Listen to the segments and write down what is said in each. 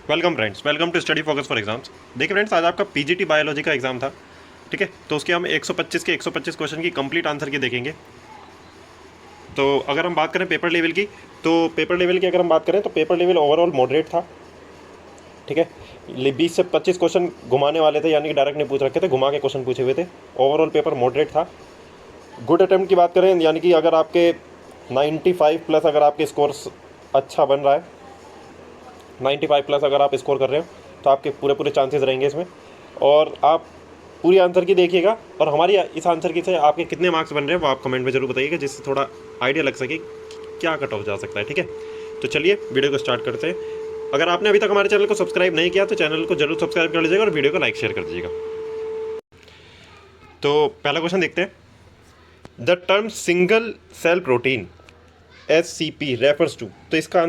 Welcome friends, welcome to study focus for exams. देखिए friends, आज आपका पीजीटी बायोलॉजी का एग्जाम था। ठीक है, तो उसके हम 125 क्वेश्चन की कंप्लीट आंसर की देखेंगे। तो अगर हम बात करें पेपर लेवल की, तो पेपर लेवल की अगर हम बात करें तो पेपर लेवल ओवरऑल मॉडरेट था। ठीक है, 20 से 25 क्वेश्चन घुमाने वाले थे, यानी कि डायरेक्ट नहीं पूछ रखे थे, घुमा के क्वेश्चन पूछे हुए थे। ओवरऑल पेपर मॉडरेट था। गुड अटेम्प्ट की बात करें, यानी कि अगर आपके 95 प्लस अगर आपके स्कोर्स अच्छा बन रहा है, 95 प्लस अगर आप स्कोर कर रहे हो तो आपके पूरे पूरे चांसेस रहेंगे इसमें। और आप पूरी आंसर की देखिएगा, और हमारी इस आंसर की से आपके कितने मार्क्स बन रहे हैं वो आप कमेंट में जरूर बताइएगा, जिससे थोड़ा आइडिया लग सके क्या कट ऑफ जा सकता है। ठीक है, तो चलिए वीडियो को स्टार्ट करते हैं। अगर आपने अभी तक हमारे चैनल को सब्सक्राइब नहीं किया तो चैनल को जरूर सब्सक्राइब कर लीजिएगा और वीडियो को लाइक शेयर कर दीजिएगा। तो पहला क्वेश्चन देखते हैं। The term single cell protein SCP refers to, तो इसका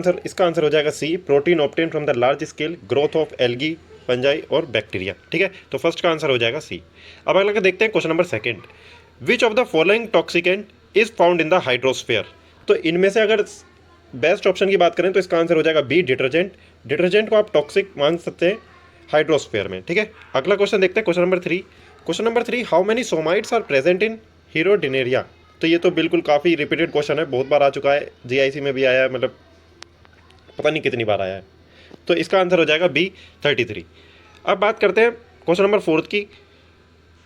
आंसर हो जाएगा C, protein obtain from the large scale growth of algae, fungi और बैक्टीरिया। ठीक है, तो फर्स्ट का आंसर हो जाएगा सी। अब अगला देखते हैं question number second. Which of the following toxicant is found in the hydrosphere, तो इनमें से अगर बेस्ट ऑप्शन की बात करें तो इसका आंसर हो जाएगा बी, डिटर्जेंट। डिटर्जेंट को आप टॉक्सिक मान सकते हैं हाइड्रोस्फेयर में। ठीक है, अगला क्वेश्चन देखते हैं question number three. Question number three, how many somites are present in Hirudinaria, तो ये तो बिल्कुल काफ़ी रिपीटेड क्वेश्चन है, बहुत बार आ चुका है, जीआईसी में भी आया है, मतलब पता नहीं कितनी बार आया है। तो इसका आंसर हो जाएगा बी, 33। अब बात करते हैं क्वेश्चन नंबर फोर्थ की।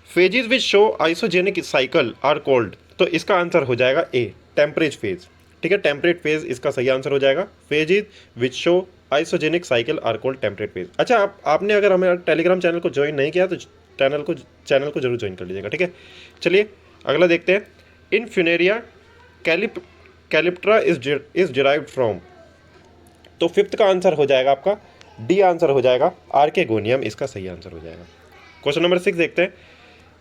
Phases which show isogenic cycle are called, तो इसका आंसर हो जाएगा ए, टेम्परेट फेज। ठीक है, टेम्परेट फेज इसका सही आंसर हो जाएगा। Phases which show isogenic cycle are called temperate phase. अच्छा, आपने अगर हमारे टेलीग्राम चैनल को ज्वाइन नहीं किया तो चैनल को जरूर ज्वाइन कर लीजिएगा। ठीक है, चलिए अगला देखते हैं। In funaria calyptra is derived from, तो फिफ्थ का आंसर हो जाएगा आपका डी, आंसर हो जाएगा आर्केगोनियम, इसका सही आंसर हो जाएगा। क्वेश्चन नंबर 6 देखते हैं।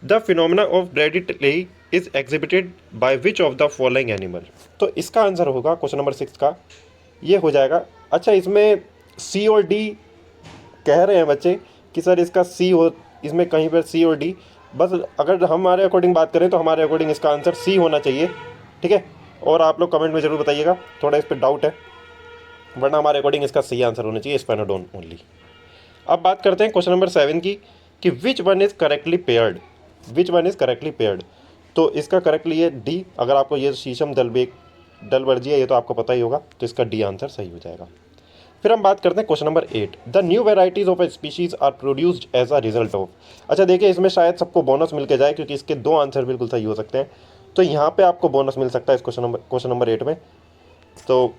The phenomena of breditly is exhibited by which of the following animal, तो इसका आंसर होगा क्वेश्चन नंबर 6 का, ये हो जाएगा। अच्छा, इसमें सी और डी कह रहे हैं बच्चे कि सर इसका सी हो, इसमें कहीं पर सी और डी, बस अगर हमारे अकॉर्डिंग बात करें तो हमारे अकॉर्डिंग इसका आंसर सी होना चाहिए। ठीक है, और आप लोग कमेंट में ज़रूर बताइएगा, थोड़ा इस पर डाउट है, वरना हमारे अकॉर्डिंग इसका सही आंसर होना चाहिए स्पेनोडोन ओनली। अब बात करते हैं क्वेश्चन नंबर 7 की, कि which one is correctly paired, which one is correctly paired, तो इसका करेक्टली है डी। अगर आपको ये शीशम दलवर्जी है ये तो आपको पता ही होगा, तो इसका डी आंसर सही हो जाएगा। फिर हम बात करते हैं question number 8। The new varieties of a species are produced as a result of, अच्छा देखिए इसमें शायद सबको बोनस मिल के जाए, क्योंकि इसके दो आंसर बिल्कुल सही हो सकते हैं, तो यहाँ पे आपको बोनस मिल सकता है इस क्वेश्चन नंबर 8 में, तो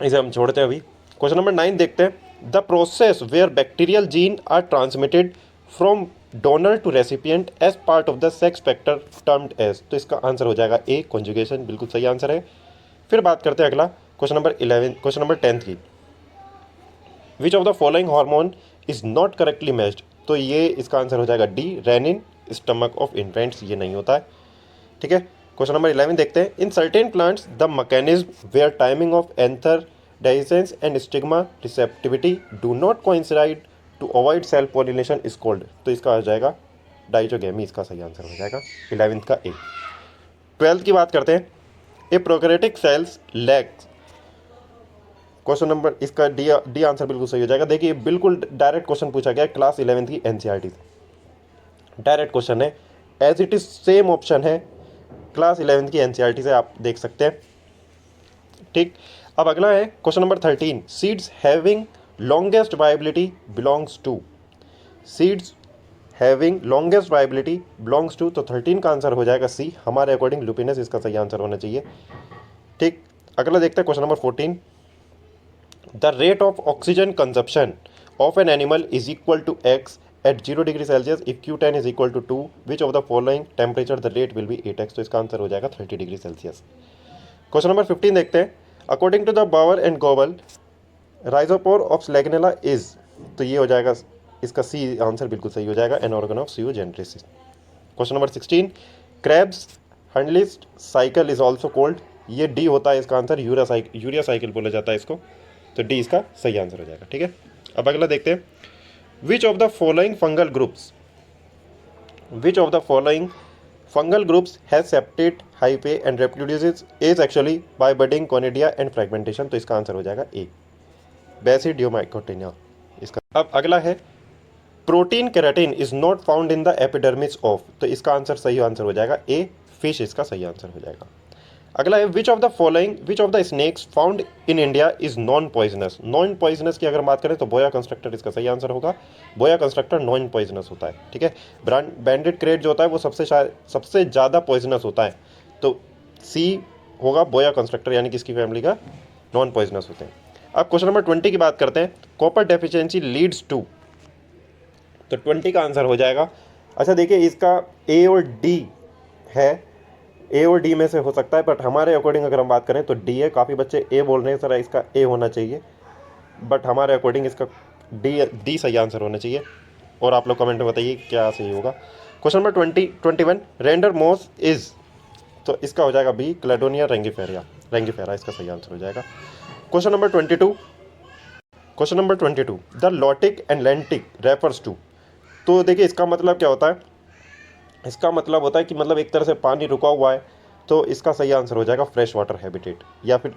इसे हम छोड़ते हैं अभी। क्वेश्चन नंबर 9 देखते हैं। The process where bacterial gene are transmitted from donor to recipient as part of the sex factor termed as, तो इसका आंसर हो जाएगा ए, कॉन्जुगेशन, बिल्कुल सही आंसर है। फिर बात करते हैं अगला क्वेश्चन नंबर 11, क्वेश्चन नंबर 10 की। Which of the following hormone is not correctly matched, तो ये इसका आंसर हो जाएगा D, renin, stomach of infants, ये नहीं होता है। ठीक है, क्वेश्चन नंबर 11 देखते हैं। In certain plants the mechanism where timing of anther dehiscence and stigma receptivity do not coincide to avoid self pollination is called, तो इसका हो जाएगा डाइजोगेमी, इसका सही आंसर हो जाएगा 11th का ए। 12th की बात करते हैं। A prokaryotic cells lacks, question number इसका डी आंसर बिल्कुल सही हो जाएगा। देखिए बिल्कुल डायरेक्ट क्वेश्चन पूछा गया क्लास 11th की एनसीईआरटी से, डायरेक्ट क्वेश्चन है, as it is same option है क्लास 11th की एनसीईआरटी से, आप देख सकते हैं। ठीक, अब अगला है question number 13। Seeds having longest viability belongs to, seeds having longest viability belongs to, तो 13 का आंसर हो जाएगा सी, हमारे अकॉर्डिंग लुपिनस इसका सही आंसर होना चाहिए। ठीक, अगला देखते हैं question number 14। The rate of oxygen consumption of an animal is equal to x at 0 degree Celsius if Q10 is equal to 2, which of the following temperature the rate will be 8x, तो इसका answer हो जाएगा 30 degree Celsius. Question number 15 देखते हैं। According to the Bower and Goebel rhizophore of selaginella is, तो ये हो जाएगा इसका सी आंसर बिल्कुल सही हो जाएगा, an organ of siogenesis. Question number 16। Krebs हंडलिस्ट साइकिल इज ऑल्सो कोल्ड, ये डी होता है इसका आंसर, यूरिया साइकिल बोला जाता है इसको, तो डी इसका सही आंसर हो जाएगा। ठीक है, अब अगला देखते हैं। Which of the following fungal groups, which of the following fungal groups has septate hyphae and reproduces asexually by budding, conidia and fragmentation, तो इसका आंसर हो जाएगा ए, बेसिडियोमाइकोटिना, अब अगला है protein keratin is not found in the epidermis of, तो इसका answer सही आंसर हो जाएगा ए, फिश इसका सही आंसर हो जाएगा। अगला है which of the snakes found in India is non poisonous. Non poisonous की अगर बात करें तो बोया कंस्ट्रक्टर इसका सही आंसर होगा। बोया कंस्ट्रक्टर नॉन पॉइजनस होता है, ठीक है। बैंडेड क्रेट जो होता है वो सबसे ज़्यादा पॉइजनस होता है, तो सी होगा बोया कंस्ट्रक्टर, यानी कि इसकी फैमिली का नॉन पॉइजनस होते हैं। अब क्वेश्चन नंबर 20 की बात करते हैं, कॉपर डेफिशिएंसी लीड्स टू, तो 20 का आंसर हो जाएगा। अच्छा देखिए, इसका ए और डी है, ए और डी में से हो सकता है, बट हमारे अकॉर्डिंग अगर हम बात करें तो डी है। काफ़ी बच्चे ए बोल रहे हैं सर इसका ए होना चाहिए, बट हमारे अकॉर्डिंग इसका डी सही आंसर होना चाहिए। और आप लोग कमेंट में बताइए क्या सही होगा। Question number 21, reindeer moss is, तो इसका हो जाएगा बी, क्लेडोनिया रेंगिफेरा इसका सही आंसर हो जाएगा। Question number 22, the lotic and lentic refers to, तो देखिए इसका मतलब क्या होता है, इसका मतलब होता है कि मतलब एक तरह से पानी रुका हुआ है, तो इसका सही आंसर हो जाएगा फ्रेश वाटर हैबिटेट, या फिर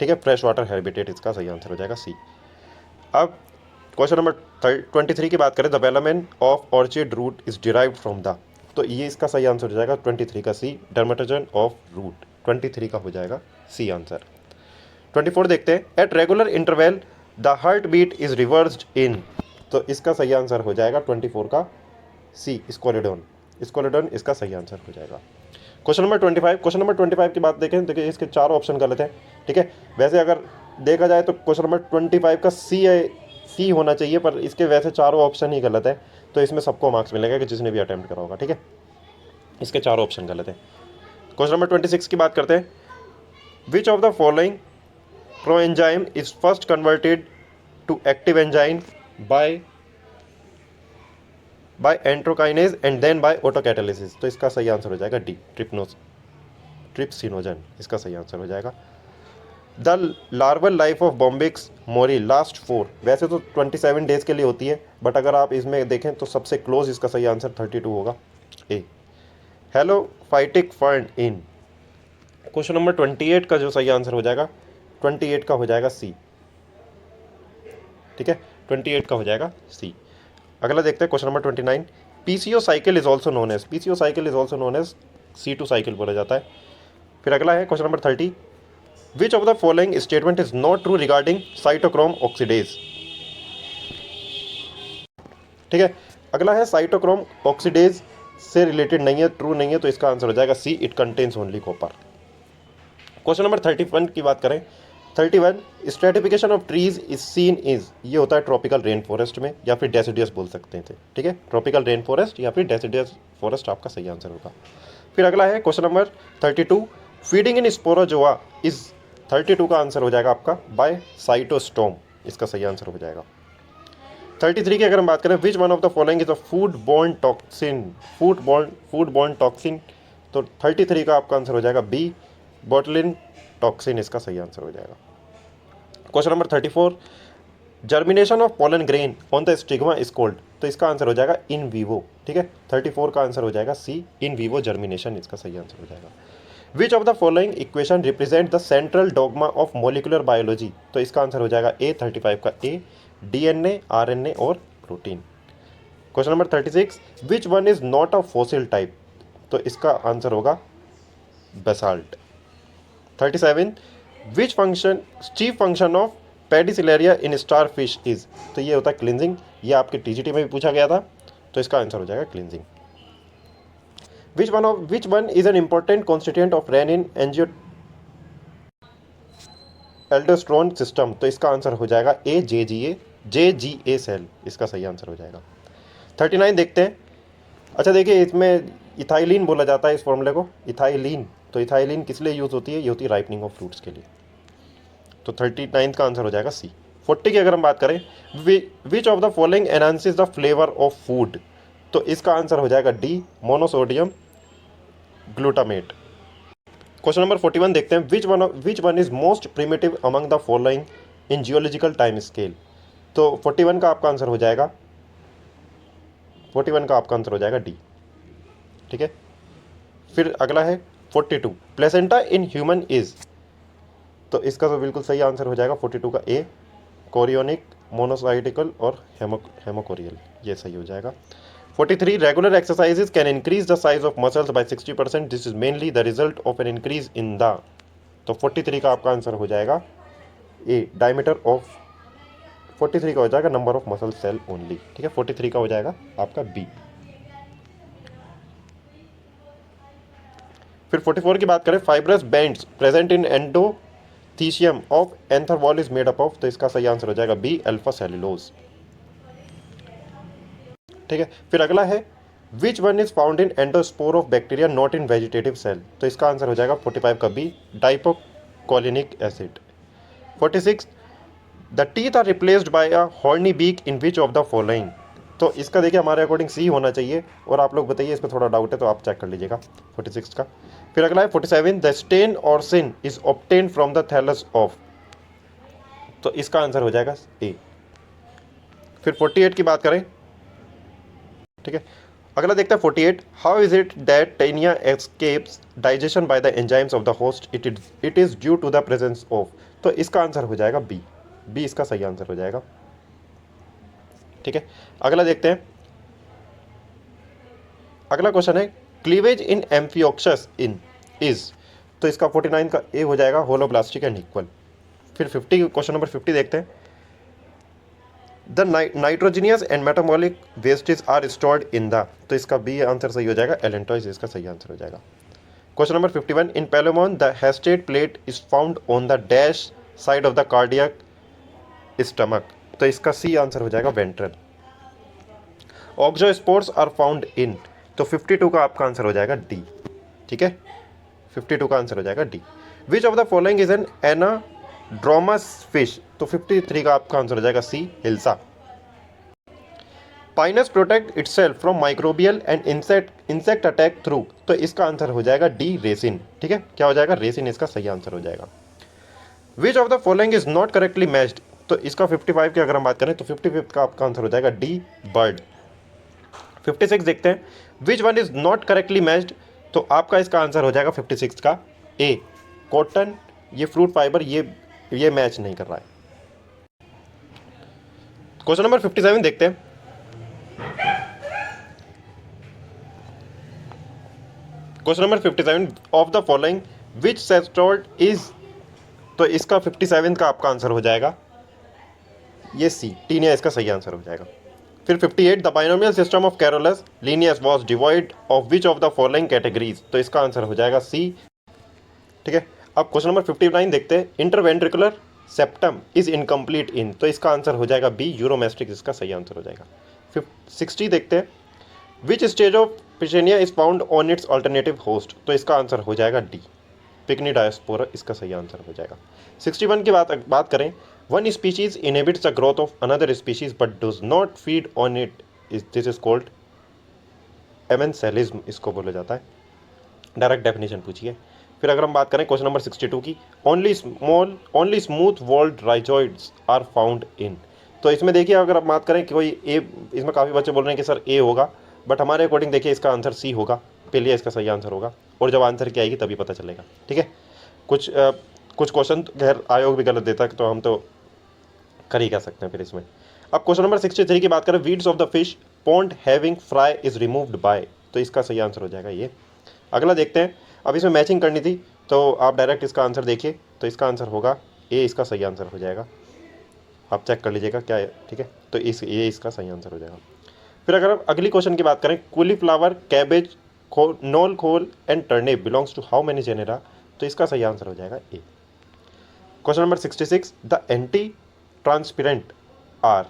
ठीक है फ्रेश वाटर हैबिटेट इसका सही आंसर हो जाएगा सी। अब क्वेश्चन नंबर 23 की बात करें, the development of orchid root is derived from the, तो ये इसका सही आंसर हो जाएगा 23 का सी, डर्मेटोजन ऑफ रूट, 23 का हो जाएगा सी आंसर। 24 देखते हैं, at regular interval the heart beat is reversed in, तो इसका सही आंसर हो जाएगा 24 का सी, स्कोलेडोन इसका सही आंसर हो जाएगा। क्वेश्चन नंबर 25 की बात देखें, देखिए इसके चारों ऑप्शन गलत हैं, ठीक है। वैसे अगर देखा जाए तो क्वेश्चन नंबर 25 का सी होना चाहिए, पर इसके वैसे चारों ऑप्शन ही गलत है, तो इसमें सबको मार्क्स मिलेगा कि जिसने भी अटेम्प्ट करा होगा, ठीक है। इसके चारों ऑप्शन गलत है। क्वेश्चन नंबर 26 की बात करते हैं, which of the following proenzyme is first converted to active enzyme by enterokinase and then by autocatalysis, तो इसका सही आंसर हो जाएगा डी, ट्रिप्सिनोजन इसका सही आंसर हो जाएगा। The larval life of Bombyx Mori last 4, वैसे तो 27 डेज के लिए होती है, बट अगर आप इसमें देखें तो सबसे क्लोज इसका सही आंसर 32 होगा ए। हेलो फाइटिक फर्न इन, क्वेश्चन नंबर 28 का जो सही आंसर हो जाएगा 28 का हो जाएगा सी, ठीक है 28 का हो जाएगा सी। अगला देखते हैं question number 29, PCO cycle is also known as C2 cycle बोला जाता है। फिर अगला है question number 30, which of the following statement is not true regarding cytochrome oxidase, ठीक है। अगला है साइटोक्रोम ऑक्सीडेज से रिलेटेड नहीं है, ट्रू नहीं है, तो इसका आंसर हो जाएगा C, it contains only copper. Question number 31 की बात करें, 31, stratification of trees is seen is, ये होता है ट्रॉपिकल रेन फॉरेस्ट में, या फिर डेसिडियस बोल सकते हैं, ठीक है, ट्रॉपिकल रेन फॉरेस्ट या फिर डेसिडियस फॉरेस्ट आपका सही आंसर होगा। फिर अगला है question number 32, feeding in Sporozoa is, 32 का आंसर हो जाएगा आपका बाय साइटोस्टोम, इसका सही आंसर हो जाएगा। 33 की अगर हम बात करें, विच one of the following is a food borne toxin, तो 33 का आपका आंसर हो जाएगा बी, बोटुलिन टॉक्सिन इसका सही आंसर हो जाएगा। Question number 34, germination of pollen grain on the stigma is called, तो इसका आंसर हो जाएगा इन वीवो, ठीक है 34 का आंसर हो जाएगा सी, इन वीवो जर्मिनेशन इसका सही आंसर हो जाएगा। Which of the following equation represent the central dogma of molecular biology, तो इसका आंसर हो जाएगा ए, 35 का ए, DNA, RNA और protein. Question number 36, which one is not a fossil type, तो इसका आंसर होगा basalt. 37, which chief function of pedicellaria in star fish is, तो ये होता है क्लिनजिंग, ये आपके TGT में भी पूछा गया था, तो इसका आंसर हो जाएगा cleansing. Which one is an important constituent of renin aldosterone system, तो इसका आंसर हो जाएगा ए, JGA सेल इसका सही आंसर हो जाएगा। 39 देखते हैं, अच्छा देखिए इसमें इथाइलिन बोला जाता है इस फॉर्मूले को, इथाइलिन, तो इथाइलिन किस लिए यूज़ होती है, ये होती है राइपनिंग ऑफ फ्रूट्स के लिए, तो 39 का आंसर हो जाएगा सी। 40 की अगर हम बात करें, विच of the following enhances the flavour of food, तो इसका आंसर हो जाएगा D, monosodium glutamate. Question number 41 देखते हैं, which one is most primitive among the following in geological time scale, तो 41 का आपका आंसर हो जाएगा, 41 का आपका आंसर हो जाएगा डी, ठीक है। फिर अगला है 42, प्लेसेंटा इन ह्यूमन इज, तो इसका तो बिल्कुल सही आंसर हो जाएगा 42 का ए, कोरियोनिक मोनोसाइटिकल और हेमोकोरियल, ये सही हो जाएगा। 43 regular exercises can increase the size of muscles by 60%, this is mainly the result of an increase in the, तो 43 का आपका आंसर हो जाएगा ए, डायमीटर ऑफ, 43 का हो जाएगा number of muscle cell only, ठीक है, 43 का हो जाएगा आपका बी। फिर 44 की बात करें, fibrous bands present in endothecium of anther wall is made up of, तो इसका सही आंसर हो जाएगा बी, अल्फा सेलुलोज, ठीक है। फिर अगला है, which one is found in endospore of bacteria not in vegetative cell, तो इसका आंसर हो जाएगा 45 का B, dipicolinic acid. 46 the teeth are replaced by a horny beak in which of the following, तो इसका देखिए हमारे अकॉर्डिंग सी होना चाहिए, और आप लोग बताइए, इसमें थोड़ा डाउट है तो आप चेक कर लीजिएगा 46 का। फिर अगला है 47 the stain orcein is obtain from the thallus of, तो इसका आंसर हो जाएगा ए। फिर 48 की बात करें, ठीक है, अगला देखते हैं 48, how is it that taenia escapes digestion by the enzymes of the host, it is due to the presence of, तो इसका आंसर हो जाएगा बी, बी इसका सही आंसर हो जाएगा, ठीक है। अगला देखते हैं, अगला क्वेश्चन है, cleavage in amphioxus in is, तो इसका 49 का ए हो जाएगा, होलोब्लास्टिक एंड इक्वल। फिर 50, क्वेश्चन नंबर 50 देखते हैं, the nitrogenous and metabolic wastage are stored in the, तो इसका बी आंसर सही हो जाएगा, एलेंटॉइज इसका सही आंसर हो जाएगा। Question number 51, in palaemon the hastate plate is found on the dash side of the cardiac stomach, तो इसका सी आंसर हो जाएगा, ventral. Auxospores are found in, तो 52 का आपका आंसर हो जाएगा डी, ठीक है, 52 का आंसर हो जाएगा D. Which of the following is an anadromous fish, तो 53 का आपका आंसर हो जाएगा C, hilsa. Pinus protect itself from microbial and insect attack through, तो इसका आंसर हो जाएगा डी, रेसिन, ठीक है, क्या हो जाएगा, रेसिन इसका सही आंसर हो जाएगा। Which of the following is not correctly matched, तो इसका 55 की अगर हम बात करें तो 55 का आपका आंसर हो जाएगा डी, बर्ड। 56 देखते हैं, which one is not correctly matched, तो आपका इसका आंसर हो जाएगा 56 का ए, कॉटन, ये फ्रूट फाइबर ये मैच नहीं कर रहा है। क्वेश्चन नंबर 57 देखते हैं, question number 57, of the following which cestode is, तो इसका 57 का आपका आंसर हो जाएगा ये सी, टीनिया इसका सही आंसर हो जाएगा। फिर 58, the binomial system of Carolus Linnaeus was devoid of which of the following categories, तो इसका आंसर हो जाएगा सी, ठीक है। अब क्वेश्चन नंबर 59 देखते हैं, इंटरवेंट्रिकुलर सेप्टम इज इनकम्प्लीट इन, तो इसका आंसर हो जाएगा बी, यूरोमेस्टिक इसका सही आंसर हो जाएगा। 60 देखते हैं, which stage of puccinia is found on its alternative host, तो इसका आंसर हो जाएगा डी, पिकनी डायस्पोरा इसका सही आंसर हो जाएगा। 61 की बात करें, one species inhibits the growth of another species but does not feed on it, this is called amensalism, इसको बोला जाता है, डायरेक्ट डेफिनेशन पूछिए। फिर अगर हम बात करें क्वेश्चन नंबर 62 की, only smooth walled rhizoids are found in, तो इसमें देखिए अगर आप बात करें कि कोई ए, इसमें काफ़ी बच्चे बोल रहे हैं कि सर ए होगा, बट हमारे अकॉर्डिंग देखिए इसका आंसर सी होगा, पहले इसका सही आंसर होगा, और जब आंसर की आएगी तभी पता चलेगा, ठीक है। कुछ क्वेश्चन खैर आयोग भी गलत देता है, तो हम तो कर ही कह सकते हैं फिर इसमें। अब क्वेश्चन नंबर 63 की बात करें, weeds of the fish pond having fry is removed by, तो इसका सही आंसर हो जाएगा ये। अगला देखते हैं, अब इसमें मैचिंग करनी थी तो आप डायरेक्ट इसका आंसर देखिए, तो इसका आंसर होगा ए, इसका सही आंसर हो जाएगा, आप चेक कर लीजिएगा क्या है, ठीक है, तो ये इसका सही आंसर हो जाएगा। फिर अगर आप अगली क्वेश्चन की बात करें, cauliflower, cabbage, knol khol and turnip belongs to how many genera, तो इसका सही आंसर हो जाएगा A. Question number 66, the antitranspirant are,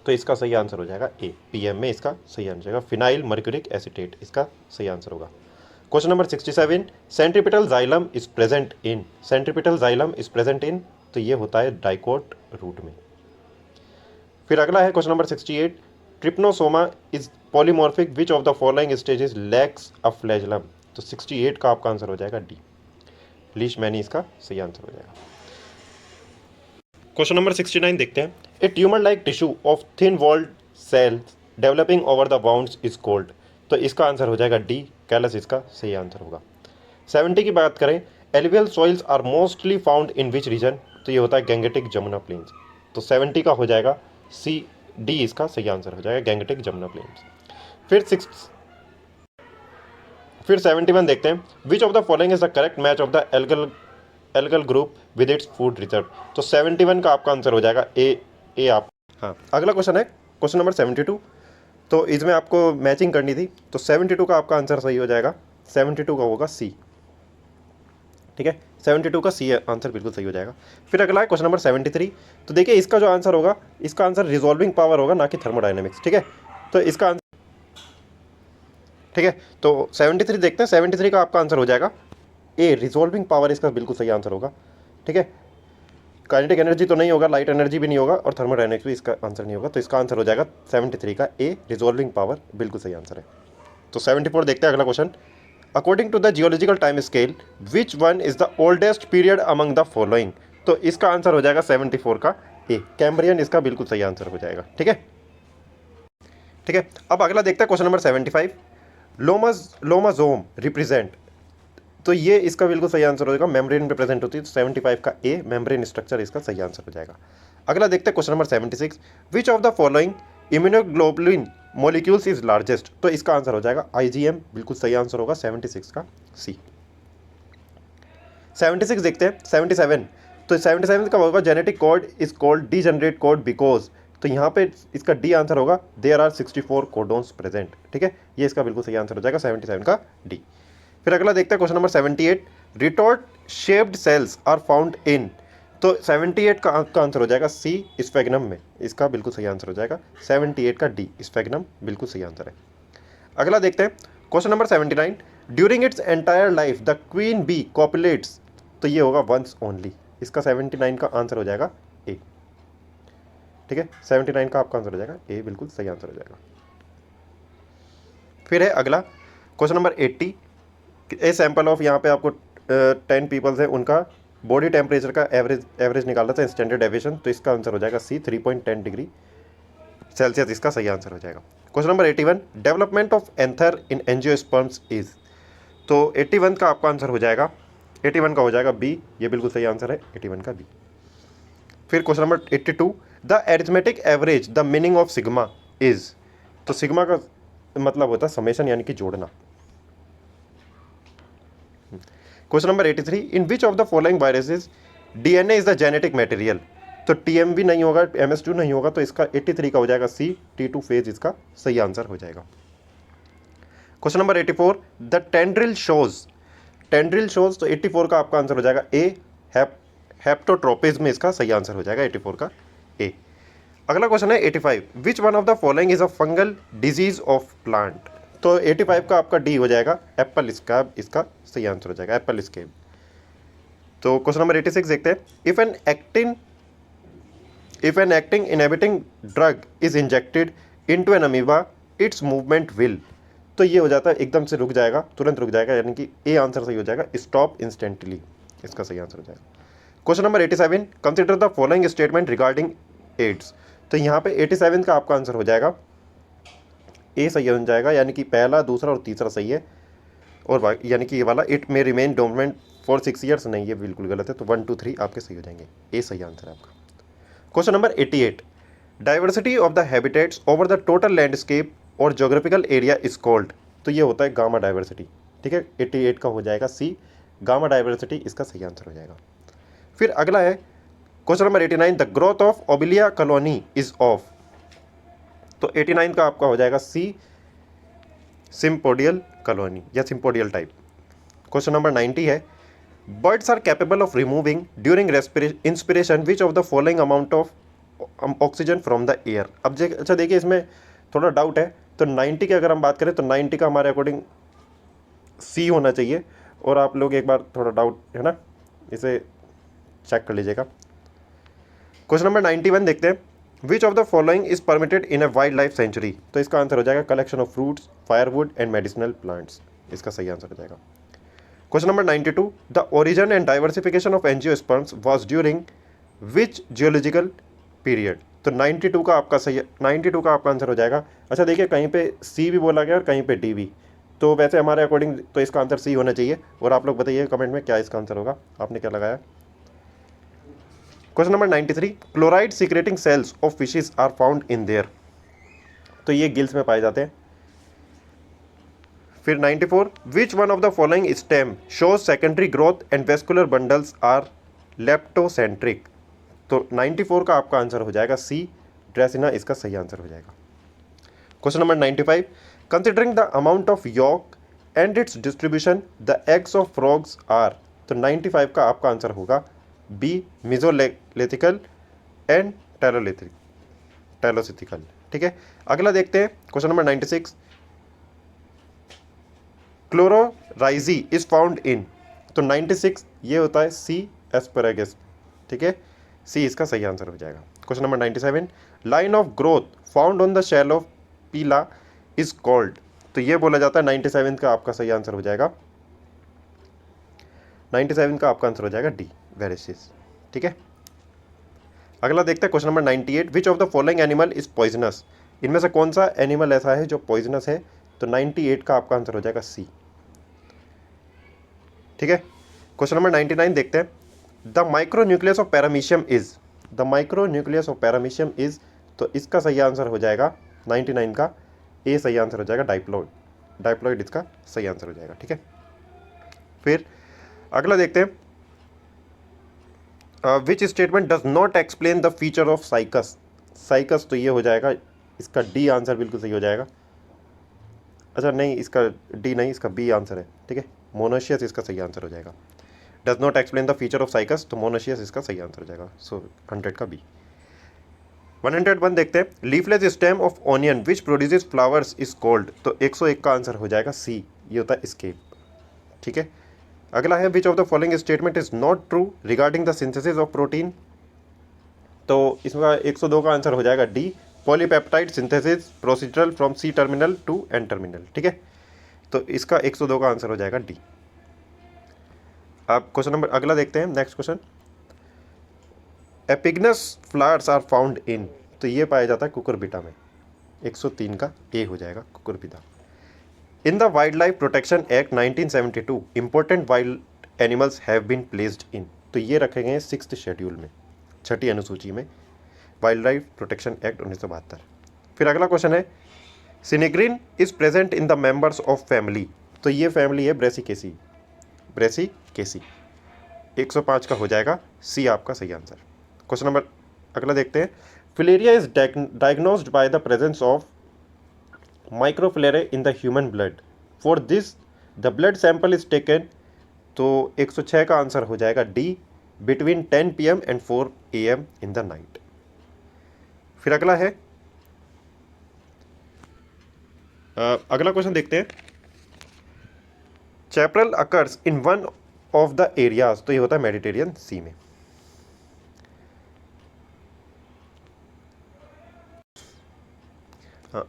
तो इसका सही आंसर हो जाएगा ए, पीएम में इसका सही आंसर होगा, फिनाइल मर्क्यूरिक एसीटेट इसका सही आंसर होगा। Question number 67, centripetal xylem is present in, centripetal xylem is present इन, तो ये होता है डाइकोट रूट में। फिर अगला है question number 68, trypanosoma is polymorphic which of the following stages lakhs a flagellum, तो 68 का आपका आंसर हो जाएगा डी, लीशमैनी इसका सही आंसर हो जाएगा। क्वेश्चन नंबर 69 देखते हैं, a tumour like tissue of thin walled cells developing over the wounds is called, तो इसका आंसर हो जाएगा डी, कैलस इसका सही आंसर होगा। 70 की बात करें, alluvial soils are mostly found in which region, तो ये होता है गैंगेटिक जमुना प्लेन्स, तो 70 का हो जाएगा सी डी इसका सही आंसर हो जाएगा, गैंगटिक जमुना प्लेन्स। फिर 71 देखते हैं, which of the following is the correct match of the algal group with its food reserve. तो 71 का आपका आंसर हो जाएगा ए आप। हाँ, अगला क्वेश्चन है क्वेश्चन नंबर 72। तो इसमें आपको मैचिंग करनी थी, तो 72 का आपका आंसर सही हो जाएगा, 72 का होगा सी। ठीक है, 72 का सी आंसर बिल्कुल सही हो जाएगा। फिर अगला है क्वेश्चन नंबर 73। तो देखिए इसका जो आंसर होगा, इसका आंसर रिजॉल्विंग पावर होगा, ना कि थर्मोडाइनमिक्स। ठीक है, तो इसका आंसर, ठीक है, तो 73 देखते हैं। 73 का आपका आंसर हो जाएगा ए, रिजॉल्विंग पावर इसका बिल्कुल सही आंसर होगा। ठीक है, काइनेटिक एनर्जी तो नहीं होगा, लाइट एनर्जी भी नहीं होगा, और थर्मोडायनेमिक्स भी इसका आंसर नहीं होगा। तो इसका आंसर हो जाएगा 73 का ए, रिजॉल्विंग पावर बिल्कुल सही आंसर है। तो 74 देखते हैं अगला question. According to the geological time scale which one is the oldest period among the following. तो इसका आंसर हो जाएगा 74 का ए, कैम्ब्रियन इसका बिल्कुल सही आंसर हो जाएगा। ठीक है, ठीक है, अब अगला देखते हैं क्वेश्चन नंबर 75। लोमाजोम रिप्रेजेंट, तो ये इसका बिल्कुल सही आंसर हो जाएगा, मेम्ब्रेन रिप्रेजेंट होती है। तो 75 का ए, मेम्ब्रेन स्ट्रक्चर इसका सही आंसर हो जाएगा। अगला देखते हैं question number 76। Which of the following immunoglobulin molecules is largest. तो इसका आंसर हो जाएगा आईजीएम, बिल्कुल सही आंसर होगा 76 का सी। 76 देखते हैं 77। तो 77 का होगा genetic code is called degenerate code because. तो यहाँ पे इसका डी आंसर होगा देयर आर 64 कोडोन्स प्रेजेंट। ठीक है, ये इसका बिल्कुल सही आंसर हो जाएगा 77 का डी। फिर अगला देखते हैं question number 78। Retort shaped cells are found in. तो 78 का आंसर हो जाएगा सी, स्फेग्नम में, इसका बिल्कुल सही आंसर हो जाएगा 78 का डी, स्फेग्नम बिल्कुल सही आंसर है। अगला देखते हैं question number 79। During its entire life the queen bee copulates. तो ये होगा वंस ओनली, इसका 79 का आंसर हो जाएगा ए। ठीक है, 79 का आपका आंसर हो जाएगा ए, बिल्कुल सही आंसर हो जाएगा। फिर है अगला question number 80। A sample of, यहाँ पे आपको 10 पीपल्स हैं, उनका बॉडी टेम्परेचर का एवरेज निकालना था, स्टैंडर्ड डेविएशन। तो इसका आंसर हो जाएगा सी, 3.10 डिग्री सेल्सियस इसका सही आंसर हो जाएगा। Question number 81। Development of anther in angiosperms is. तो 81 का आपका आंसर हो जाएगा, 81 का हो जाएगा बी, ये बिल्कुल सही आंसर है 81 का बी। फिर question number 82। The arithmetic average the meaning of sigma is. तो सिग्मा का मतलब होता है समेशन, यानी कि जोड़ना। Question number 83। In which of the following viruses DNA is the genetic material. तो टीएमवी नहीं होगा, MS2 नहीं होगा, तो इसका 83 का हो जाएगा सी, T2 फेज इसका सही आंसर हो जाएगा। Question number 84। The tendril shows, तो 84 का आपका आंसर हो जाएगा ए, हेप्टोट्रोपिज्म में इसका सही आंसर हो जाएगा 84 का ए। अगला क्वेश्चन है 85। विच one of the following is a fungal disease of plant. तो 85 का आपका डी हो जाएगा, एप्पल स्कैब इसका सही आंसर हो जाएगा, एप्पल स्कैब। तो क्वेश्चन नंबर 86 देखते हैं। If an actin inhibiting drug is injected into an amoeba its movement will. तो ये हो जाता है एकदम से रुक जाएगा, तुरंत रुक जाएगा, यानी कि ए आंसर सही हो जाएगा, स्टॉप इंस्टेंटली इसका सही आंसर हो जाएगा। Question number 87। Consider the following statement regarding AIDS. तो यहाँ पे 87 का आपका आंसर हो जाएगा ए सही हो जाएगा, यानी कि पहला, दूसरा और तीसरा सही है, और यानी कि ये वाला it may remain dominant for 6 years नहीं, ये बिल्कुल गलत है। तो 1 2 3 आपके सही हो जाएंगे, ए सही आंसर है आपका। Question number 88। Diversity of the habitats over the total landscape और जोग्राफिकल एरिया इज कॉल्ड। तो ये होता है गामा डाइवर्सिटी। ठीक है, 88 का हो जाएगा सी, गामा डाइवर्सिटी इसका सही आंसर हो जाएगा। फिर अगला है question number 89। The growth of Obelia colony is of. तो 89 का आपका हो जाएगा सी, सिम्पोडियल कॉलोनी या सिम्पोडियल टाइप। क्वेश्चन नंबर 90 है। Birds are capable of removing during inspiration which of the following amount of oxygen from the air. अब अच्छा देखिए, इसमें थोड़ा डाउट है। तो 90 की अगर हम बात करें तो 90 का हमारे अकॉर्डिंग सी होना चाहिए, और आप लोग एक बार थोड़ा डाउट है ना, इसे चेक कर लीजिएगा। क्वेश्चन नंबर 91 देखते हैं। Which of the following is permitted in a wild life sanctuary. तो इसका आंसर हो जाएगा collection of fruits, firewood and medicinal plants, इसका सही आंसर हो जाएगा। Question number 92। The origin and diversification of angiosperms was during which geological period. तो 92 का आपका सही, 92 का आपका आंसर हो जाएगा। अच्छा देखिए, कहीं पे सी भी बोला गया और कहीं पे डी भी, तो वैसे हमारे अकॉर्डिंग तो इसका आंसर सी होना चाहिए। और आप लोग बताइए कमेंट में क्या इसका आंसर होगा, आपने क्या लगाया। Question number 93, chloride secreting cells of fishes are found in their, तो ये गिल्स में पाए जाते हैं। फिर 94, which one of the following stem shows secondary growth and vascular bundles are leptocentric, तो 94 का आपका आंसर हो जाएगा सी, ड्रेसिना इसका सही आंसर हो जाएगा। Question number 95, considering the amount of yolk and its distribution the eggs of frogs are, तो 95 का आपका आंसर होगा बी, मिजोलिथिकल एंड टेलोसिथिकल। ठीक है, अगला देखते हैं क्वेश्चन नंबर 96, क्लोरोराइजी इज फाउंड इन, तो 96 ये होता है सी, एस्पैरागस। ठीक है, सी इसका सही आंसर हो जाएगा। Question number 97, line of growth found on the shell of Pila is called, तो ये बोला जाता है 97 का आपका सही आंसर हो जाएगा, 97 का आपका आंसर हो जाएगा डी, वेरेसिस। ठीक है, अगला देखते हैं question number 98, which of the following animal is poisonous, इनमें से कौन सा एनिमल ऐसा है जो पॉइजनस है, तो 98 का आपका आंसर हो जाएगा सी। ठीक है, क्वेश्चन नंबर 99 देखते हैं, the micro nucleus of paramecium is, the micro nucleus of paramecium is, तो इसका सही आंसर हो जाएगा 99 का ए, सही आंसर हो जाएगा डाइप्लॉइड, डाइप्लॉइड इसका सही आंसर हो जाएगा। ठीक है, फिर अगला देखते हैं, which statement does not explain the feature of cycas, cycas तो ये हो जाएगा इसका डी आंसर बिल्कुल सही हो जाएगा। अच्छा नहीं, इसका डी नहीं, इसका बी आंसर है। ठीक है, मोनोशियस इसका सही आंसर हो जाएगा। Does not explain the feature of cycas, तो मोनोशियस इसका सही आंसर हो जाएगा। सो 100 का बी। 101 देखते हैं, leafless stem of onion which produces flowers is called, तो 101 का आंसर हो जाएगा सी, ये होता है स्केप। ठीक है, अगला है, which of the following statement is not true regarding the synthesis of protein, तो इसका 102 का आंसर हो जाएगा D, polypeptide synthesis procedural from C terminal to N terminal. ठीक है, तो इसका 102 का आंसर हो जाएगा डी। आप क्वेश्चन नंबर अगला देखते हैं, next question, epigynous flowers are found in, तो ये पाया जाता है कुकुरबिटा में, 103 का ए हो जाएगा Cucurbita. In the wild life protection act 1972 important wild animals have been placed in, तो ये रखे गए हैं 6th शेड्यूल में, 6ठी अनुसूची में, वाइल्ड लाइफ प्रोटेक्शन एक्ट 1972। फिर अगला क्वेश्चन है, sinigrin is present in the members of family, तो ये फैमिली है ब्रेसिकेसी, ब्रेसिकेसी, 105 का हो जाएगा सी आपका सही आंसर। क्वेश्चन नंबर अगला देखते हैं, filaria is diagnosed by the presence of microfilariae in the human blood, for this the blood sample is taken, तो 106 का आंसर हो जाएगा D, between 10 PM and 4 AM in the night. फिर अगला है, अगला क्वेश्चन देखते हैं, chaparral occurs in one of the areas, तो ये होता है मेडिटेरियन सी में।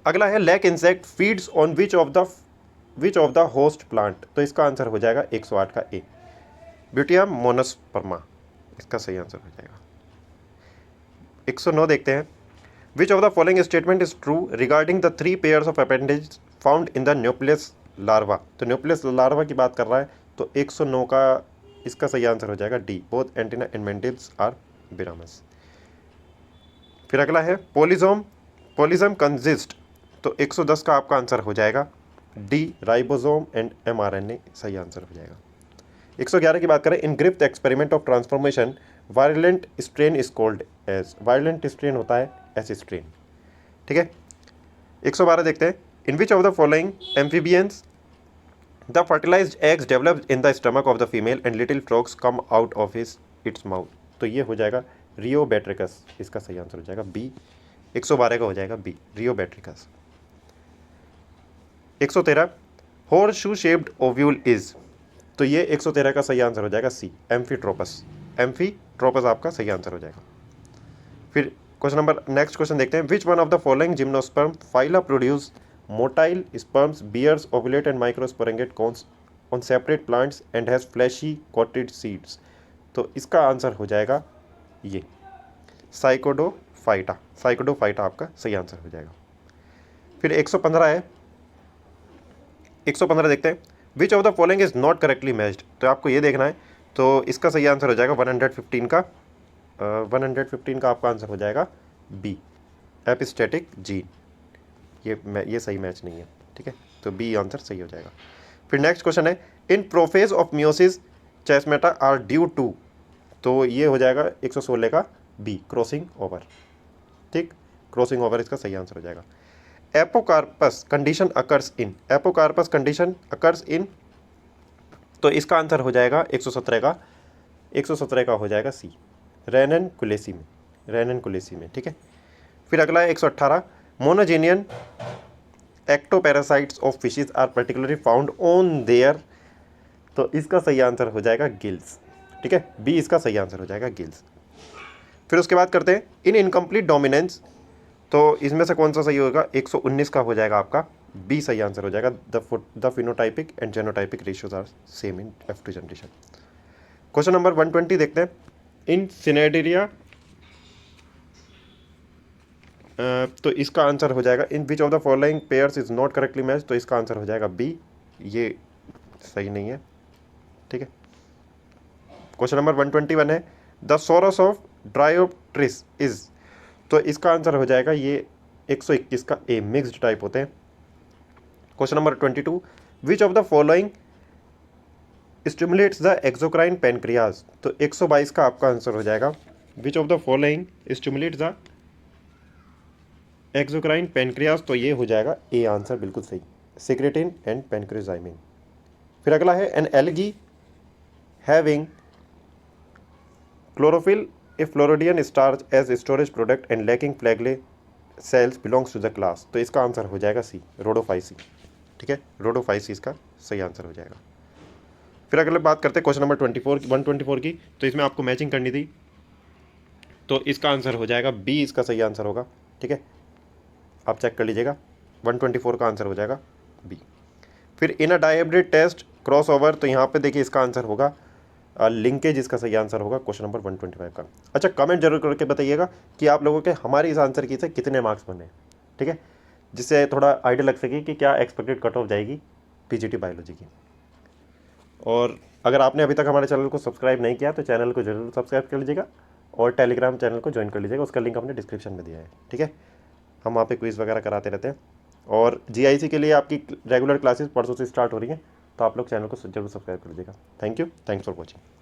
अगला है, lac insect feeds on which of the host plant, तो इसका आंसर हो जाएगा 108 का ए, ब्यूटियम मोनोस्पर्मा, इसका सही आंसर हो जाएगा। 109 देखते हैं, which of the following statement is true regarding the 3 pairs of appendage found in the nucleus larva, तो न्यूक्लियस लार्वा की बात कर रहा है, तो 109 का इसका सही आंसर हो जाएगा D, both antennae and mantles are biramous. फिर अगला है, पॉलीजम कंसिस्ट, तो 110 का आपका आंसर हो जाएगा डी, राइबोसोम एंड mRNA सही आंसर हो जाएगा। 111 की बात करें, in Griffith experiment of transformation virulent strain is called as, virulent strain होता है एस स्ट्रेन। ठीक है, 112 देखते हैं, in which of the following amphibians the fertilized eggs developed in the stomach of the female and little frogs come out of its mouth, तो ये हो जाएगा रियोबैट्रिकस, इसका सही आंसर हो जाएगा बी, 112 का हो जाएगा B, rheobatrachus. 113, horse shoe shaped ovule is, तो ये 113 का सही आंसर हो जाएगा सी, एम्फीट्रोपस, एम्फीट्रोपस आपका सही आंसर हो जाएगा। फिर क्वेश्चन नंबर नेक्स्ट क्वेश्चन देखते हैं, which one of the following gymnosperm phyla produce motile sperms bears ovulate and microsporangiate cones on separate plants and has fleshy coated seeds, तो इसका आंसर हो जाएगा ये साइकोडोफाइटा, साइकोडोफाइटा आपका सही आंसर हो जाएगा। फिर 115 है, 115 देखते हैं, which of the following is not correctly matched, तो आपको ये देखना है, तो इसका सही आंसर हो जाएगा 115 का 115 का आपका आंसर हो जाएगा बी, एपिस्टेटिक जीन। ये सही मैच नहीं है, ठीक है, तो बी आंसर सही हो जाएगा। फिर नेक्स्ट क्वेश्चन है, in prophase of meiosis chiasmata are due to, तो ये हो जाएगा 116 का बी, क्रॉसिंग ओवर, ठीक, क्रॉसिंग ओवर इसका सही आंसर हो जाएगा। Apocarpous condition occurs in, apocarpous condition occurs in, तो इसका आंसर हो जाएगा 117 का हो जाएगा सी, रेनन कुलेसी में, रेनन कुलेसी में, ठीक है। फिर अगला है 118, monogenean ectoparasites of fishes are particularly found on their, तो इसका सही आंसर हो जाएगा गिल्स, ठीक है, बी इसका सही आंसर हो जाएगा गिल्स। फिर उसके बाद करते हैं इन इनकम्प्लीट डोमिनेंस, तो इसमें से कौन सा सही होगा, 119 का हो जाएगा आपका बी सही आंसर हो जाएगा। The phenotypic and genotypic ratios are same in F2 generation. Question number 120 देखते हैं, इन सिनेडेरिया, तो इसका आंसर हो जाएगा in which of the following pairs is not correctly match, तो इसका आंसर हो जाएगा बी, ये सही नहीं है, ठीक है। क्वेश्चन नंबर 121 है, द सोरस ऑफ ड्रायोप्ट्रिस इज, तो इसका आंसर हो जाएगा ये 121 का ए, मिक्स्ड टाइप होते हैं। Question number 22, which of the following stimulates the exocrine pancreas, तो 122 का आपका आंसर हो जाएगा which of the following stimulates the exocrine pancreas, तो ये हो जाएगा ए आंसर बिल्कुल सही, सिक्रेटिन एंड पेनक्रियाजाइमिन। फिर अगला है an algae having chlorophyll if floridean starch as storage product and lacking flagellate cells belongs to the class, तो इसका आंसर हो जाएगा सी, रोडोफाइसी, ठीक है, रोडोफाइसी इसका सही आंसर हो जाएगा। फिर अगले बात करते हैं क्वेश्चन नंबर 124 की, तो इसमें आपको मैचिंग करनी थी, तो इसका आंसर हो जाएगा बी, इसका सही आंसर होगा, ठीक है, आप चेक कर लीजिएगा, 124 का आंसर हो जाएगा बी। फिर इन अ डायब्रिड टेस्ट क्रॉस ओवर, तो यहाँ पे देखिए इसका आंसर होगा लिंकेज, इसका सही आंसर होगा क्वेश्चन नंबर 125 का। अच्छा, कमेंट जरूर करके बताइएगा कि आप लोगों के हमारे इस आंसर की से कितने मार्क्स बने, ठीक है, जिससे थोड़ा आइडिया लग सके कि क्या एक्सपेक्टेड कट ऑफ जाएगी पीजीटी बायोलॉजी की। और अगर आपने अभी तक हमारे चैनल को सब्सक्राइब नहीं किया तो चैनल को जरूर सब्सक्राइब कर लीजिएगा और टेलीग्राम चैनल को ज्वाइन कर लीजिएगा, उसका लिंक हमने डिस्क्रिप्शन में दिया है, ठीक है। हम वहाँ पे क्विज़ वगैरह कराते रहते हैं और जीआईसी के लिए आपकी रेगुलर क्लासेस परसों से स्टार्ट हो रही हैं, तो आप लोग चैनल को जरूर सब्सक्राइब कर लीजिएगा। Thank you, thanks for watching.